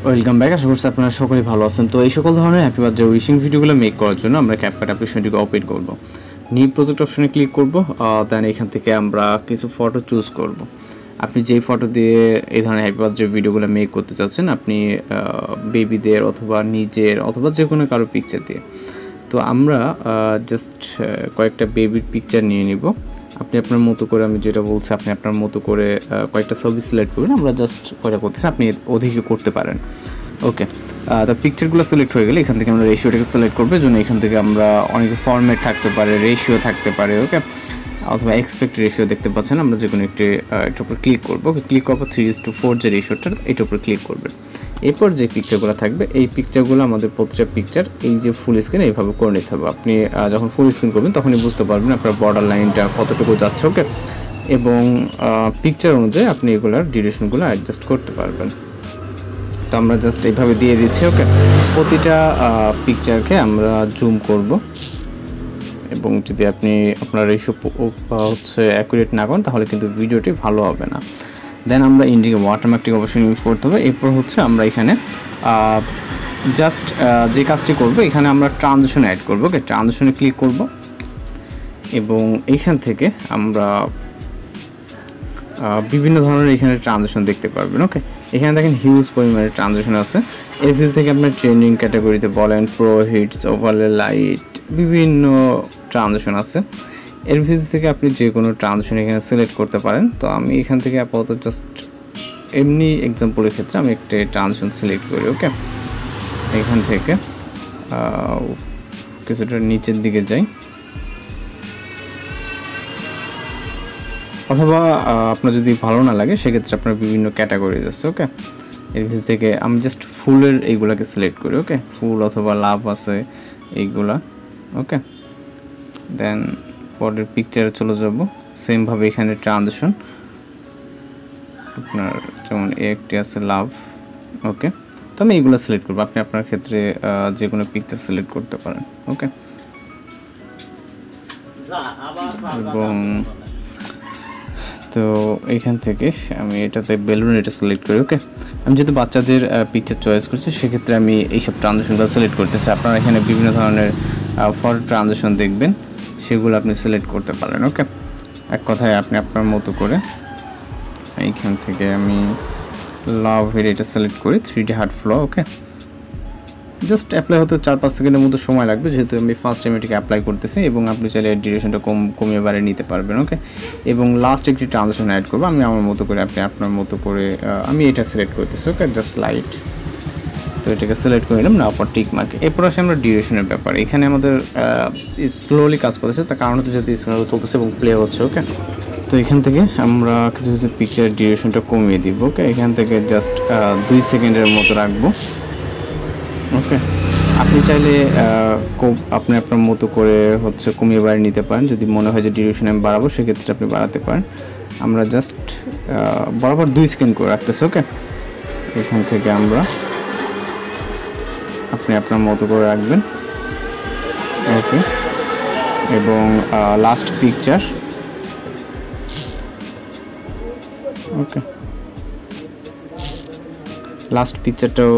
Welcome back. আশা করছি আপনারা সকলেই ভালো আছেন। তো এই সকল ধরনের হ্যাপি বার্থডে উইশিং ভিডিওগুলো মেক করার জন্য আমরা ক্যাপকাট অ্যাপ্লিকেশনটিকে ওপেন করব। নিউ প্রজেক্ট অপশনে ক্লিক করব, দেন এখান থেকে আমরা কিছু ফটো চুজ করব। আপনি যেই ফটো দিয়ে এই ধরনের হ্যাপি বার্থডে ভিডিওগুলো মেক করতে চাচ্ছেন, আপনি বেবিদের অথবা নিজের অথবা যে কোনো কারো পিকচার দিয়ে। তো আমরা জাস্ট কয়েকটা বেবির পিকচার নিয়ে নিব। আপনি আপনার মতো করে, আমি যেটা বলছি আপনি আপনার মতো করে কয়েকটা ছবি সিলেক্ট করবেন। আমরা জাস্ট কয়টা করতেছি, আপনি অধিকও করতে পারেন। ওকে, তো পিকচারগুলো সিলেক্ট হয়ে গেলে এখান থেকে আমরা রেশিওটাকে সিলেক্ট করবো। জন্য এখান থেকে আমরা অনেক ফরম্যাট থাকতে পারে, রেশিও থাকতে পারে, ওকে, অথবা এক্সপেক্ট রেশিও দেখতে পাচ্ছেন। আমরা যে কোনো এটার উপর ক্লিক করবো। ক্লিক করবো 3:4 যে রেশিওটা, এটার উপর ক্লিক করবেন। এরপর যে পিকচারগুলো থাকবে, এই পিকচারগুলো আমাদের প্রতিটা পিকচার এই যে ফুল স্ক্রিন এইভাবে করে নিতে হবে। আপনি যখন ফুল স্ক্রিন করবেন তখনই বুঝতে পারবেন আপনার বর্ডার লাইনটা কতটুকু যাচ্ছে, ওকে, এবং পিকচার অনুযায়ী আপনি এগুলোর ডিউরেশনগুলো অ্যাডজাস্ট করতে পারবেন। তো আমরা জাস্ট এইভাবে দিয়ে দিচ্ছি, ওকে। প্রতিটা পিকচারকে আমরা জুম করব, এবং যদি আপনি আপনার রেশিও হচ্ছে অ্যাকুরেট না করেন তাহলে কিন্তু ভিডিওটি ভালো হবে না। দেন আমরা ইন্ডিকে ওয়াটারমার্কটি অবশ্যই ইউজ করতে হবে। এরপর হচ্ছে আমরা এখানে জাস্ট যে কাজটি করব, এখানে আমরা ট্রানজিশন অ্যাড করব। ওকে, ট্রানজিশনে ক্লিক করব এবং এইখান থেকে আমরা বিভিন্ন ধরনের এখানে ট্রানজিশন দেখতে পারবেন। ওকে, এখানে দেখেন হিউজ পরিমাণে ট্রানজিশন আছে। এর ভিতর থেকে আপনার ট্রেন্ডিং ক্যাটাগরিতে বলেন, প্রো, হিটস, ওভারলে, লাইট, বিভিন্ন ট্রানজিশন আছে। এর ভিতর থেকে আপনি যে কোনো ট্রানজিশন এখানে সিলেক্ট করতে পারেন। তো আমি এখান থেকে আপাতত জাস্ট এমনি এক্সাম্পলের ক্ষেত্রে আমি একটা ট্রানজিশন সিলেক্ট করি। ওকে, এখান থেকে কিছুটা নিচের দিকে যাই, অথবা আপনার যদি ভালো না লাগে সেক্ষেত্রে আপনার বিভিন্ন ক্যাটাগরিজ আছে। ওকে, এর ভিতর থেকে আমি জাস্ট ফুলের এইগুলাকে সিলেক্ট করি। ওকে, ফুল অথবা লাভ আছে এইগুলা। ওকে, দেন পরের পিকচারে চলে যাব। সেমভাবে এখানে ট্রানজিশন আপনার যেমন একটি আছে লাভ। ওকে, তো আমি এইগুলো সিলেক্ট করবো। আপনি আপনার ক্ষেত্রে যে কোনো পিকচার সিলেক্ট করতে পারেন। ওকে, এবং তো এইখান থেকে আমি এটাতে বেলুন এটা সিলেক্ট করি। ওকে, আমি যেহেতু বাচ্চাদের পিকচার চয়েস করছি সেক্ষেত্রে আমি এইসব ট্রানজিশনগুলো সিলেক্ট করতেছি। আপনারা এখানে বিভিন্ন ধরনের ফটো ট্রানজিশন দেখবেন, সেগুলো আপনি সিলেক্ট করতে পারেন। ওকে, এক কথায় আপনি আপনার মতো করে এইখান থেকে আমি লাভের এটা সিলেক্ট করি 3D হার্ট ফ্লো। ওকে, জাস্ট অ্যাপ্লাই হতে 4-5 সেকেন্ডের মতো সময় লাগবে, যেহেতু আমি ফার্স্ট টাইম এটাকে অ্যাপ্লাই করতেছি, এবং আপনি চাইলে ডিউরেশনটা কমিয়ে বাড়িয়ে নিতে পারবেন। ওকে, এবং লাস্ট একটি ট্রানজিশন অ্যাড করবো আমি আমার মতো করে, আপনি আপনার মতো করে। আমি এটা সিলেক্ট করতেছি। ওকে, জাস্ট লাইট, তো এটাকে সিলেক্ট করে নিলাম, না পর টিক মার্ক। এরপর আসে আমরা ডিউরেশনের ব্যাপার। এখানে আমাদের স্লোলি কাজ করতেছে, তার কারণ হচ্ছে যেহেতু স্ক্রিন চলতেছে এবং প্লে হচ্ছে। ওকে, তো এখান থেকে আমরা কিছু কিছু পিকচার ডিউরেশনটা কমিয়ে দিব। ওকে, এখান থেকে জাস্ট 2 সেকেন্ডের মতো রাখবো। ওকে, আপনি চাইলে আপনি আপনার মতো করে হচ্ছে কমিয়ে বাড়িয়ে নিতে পারেন। যদি মনে হয় যে ডিউরেশন আমি বাড়াবো সেক্ষেত্রে আপনি বাড়াতে পারেন। আমরা জাস্ট বরাবর 2 সেকেন্ড করে রাখতেছি। ওকে, এখান থেকে আমরা আপনি আপনার মতো করে রাখবেন। ওকে, এবং লাস্ট পিকচার। ওকে, লাস্ট পিকচারটাও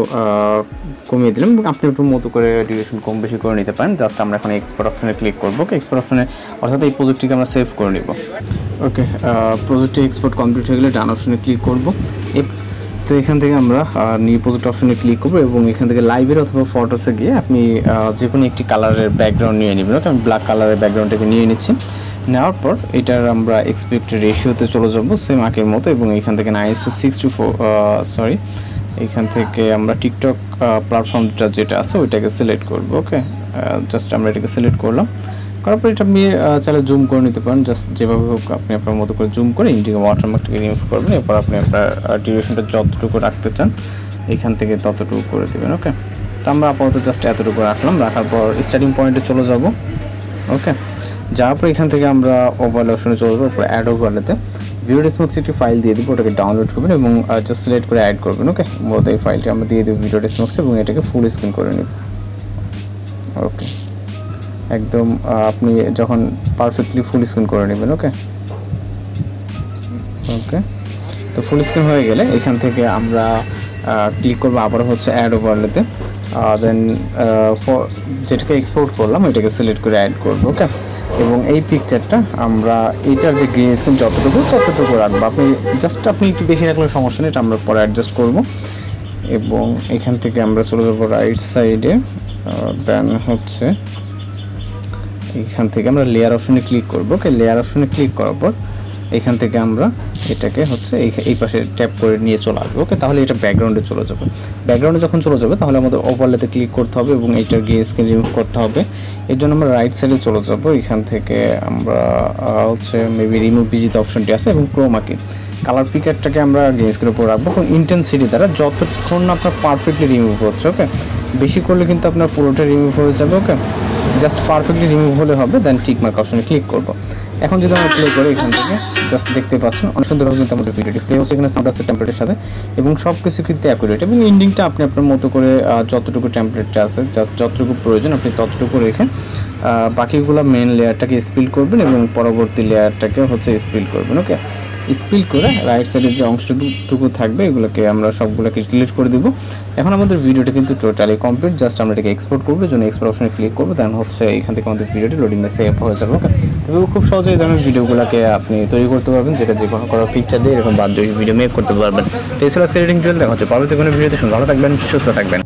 কমিয়ে দিলাম, এবং আপনি একটু মতো করে ডিউরেশন কম বেশি করে নিতে পারেন। জাস্ট আমরা এখন এক্সপোর্ট অপশনে ক্লিক করবো। ওকে, এক্সপোর্ট অপশনে অর্থাৎ এই প্রজেক্টটিকে আমরা সেভ করে নিব। ওকে, প্রজেক্টটি এক্সপোর্ট কমপ্লিট হয়ে গেলে ডান অপশনে ক্লিক করব। তো এখান থেকে আমরা নিউ প্রজেক্ট অপশনে ক্লিক করবো, এবং এখান থেকে লাইভের অথবা ফটোসে গিয়ে আপনি যে কোনো একটি কালারের ব্যাকগ্রাউন্ড নিয়ে নেবেন। ওকে, আমি ব্ল্যাক কালারের ব্যাকগ্রাউন্ডটাকে নিয়ে নিচ্ছি। নেওয়ার পর এটার আমরা এক্সপেক্টেড রেশিওতে চলে যাবো সেম আগের মতো, এবং এখান থেকে 9:6:4 এখান থেকে আমরা টিকটক প্ল্যাটফর্মটা যেটা আছে ওইটাকে সিলেক্ট করবো। ওকে, জাস্ট আমরা এটাকে সিলেক্ট করলাম। করার পর এটা আপনি চাইলে জুম করে নিতে পারেন। জাস্ট যেভাবে হোক আপনি আপনার মতো করে জুম করে ইন্ডিকে ওয়াটারমার্কটাকে রিমুভ করবেন। এরপর আপনি আপনার ডিউরেশনটা যতটুকু রাখতে চান এখান থেকে ততটুকু করে দেবেন। ওকে, তো আমরা আপাতত জাস্ট এতটুকু রাখলাম। রাখার পর স্টার্টিং পয়েন্টে চলে যাব। ওকে, যাওয়ার পর এখান থেকে আমরা ওভারলে অপশনে চলে যাবো। এরপর অ্যাড ওভারলেতে ভিডিও ডেসমক্স একটি ফাইল দিয়ে দিব, ওটাকে ডাউনলোড করবেন এবং জাস্ট সিলেক্ট করে অ্যাড করবেন। ওকে, মূলত এই ফাইলটি আমরা দিয়ে দেবো ভিডিও ডেসমক্স, এবং এটাকে ফুল স্ক্রিন করে নিব। ওকে, একদম আপনি যখন পারফেক্টলি ফুল স্ক্রিন করে নেবেন। ওকে, ওকে, তো ফুল স্ক্রিন হয়ে গেলে এখান থেকে আমরা ক্লিক করবো আবার হচ্ছে অ্যাড ওভারলেতে, দেন যেটাকে এক্সপোর্ট করলাম এটাকে সিলেক্ট করে অ্যাড করবো। ওকে, এবং এই পিকচারটা আমরা এইটার যে গ্রিন স্ক্রিন ততটুকু রাখবো। আপনি একটু বেশি রাখলে সমস্যা নেই, এটা আমরা পরে অ্যাডজাস্ট করবো। এবং এখান থেকে আমরা চলে যাবো রাইট সাইডে, দেন হচ্ছে এখান থেকে আমরা লেয়ার অপশনে ক্লিক করবো। ওকে, লেয়ার অপশনে ক্লিক করার পর এখান থেকে আমরা এটাকে হচ্ছে এই পাশে ট্যাপ করে নিয়ে চলে আসবো। ওকে, তাহলে এটা ব্যাকগ্রাউন্ডে চলে যাবে। ব্যাকগ্রাউন্ডে যখন চলে যাবে তাহলে আমাদের ওভারলেতে ক্লিক করতে হবে এবং এইটার গ্রে স্ক্রিন রিমুভ করতে হবে। এর জন্য আমরা রাইট সাইডে চলে যাব, এখান থেকে আমরা হচ্ছে মেবি রিমুভ বিজিত অপশনটি আছে এবং ক্রোমাকে কালার পিকারটাকে আমরা গ্রে স্ক্রিনের উপর রাখবো এবং ইন্টেন্সিটি দ্বারা যতক্ষণ না আপনার পারফেক্টলি রিমুভ হচ্ছে। ওকে, বেশি করলে কিন্তু আপনার পুরোটা রিমুভ হয়ে যাবে। ওকে, জাস্ট পারফেক্টলি রিমুভ হলে হবে, দেন টিক মার্ক অপশনে ক্লিক করবো। এখন যদি আমরা প্লে করি এখান থেকে জাস্ট দেখতে পাচ্ছেন অনেক সুন্দরভাবে কিন্তু আমাদের ভিডিওটি প্লে হচ্ছে। এখানে সাউন্ড আছে টেমপ্লেটের সাথে এবং সব কিছু কিন্তু অ্যাকুরেট এবং এন্ডিংটা আপনি আপনার মতো করে যতটুকু টেমপ্লেটটা আছে জাস্ট যতটুকু প্রয়োজন আপনি ততটুকু রেখে বাকিগুলো মেন লেয়ারটাকে স্পিল করবেন এবং পরবর্তী লেয়ারটাকে হচ্ছে স্পিল করবেন। ওকে, স্পিল করে রাইট সাইডের যে অংশটুকু থাকবে এগুলোকে আমরা সবগুলোকে ডিলিট করে দেবো। এখন আমাদের ভিডিওটা কিন্তু টোটালি কমপ্লিট, জাস্ট আমরা এটাকে এক্সপোর্ট করবো। জন্য এক্সপোর্ট অপশনে ক্লিক করবো, দেন হচ্ছে এখান থেকে আমাদের ভিডিওটি লোডিং সেভ হয়ে যাবে। ওকে, তবে খুব সহজেই এই ধরনের ভিডিওগুলোকে আপনি তৈরি করতে পারবেন, যেটা যে কোনো পিকচার দিয়ে এরকম বাদ দিয়ে ভিডিও মেক করতে পারবেন। তো এই ছিল আজকের এডিটিং টিউটোরিয়াল। দেখা হচ্ছে পরবর্তী কোনো ভিডিওতে। ভালো থাকবেন, সুস্থ থাকবেন।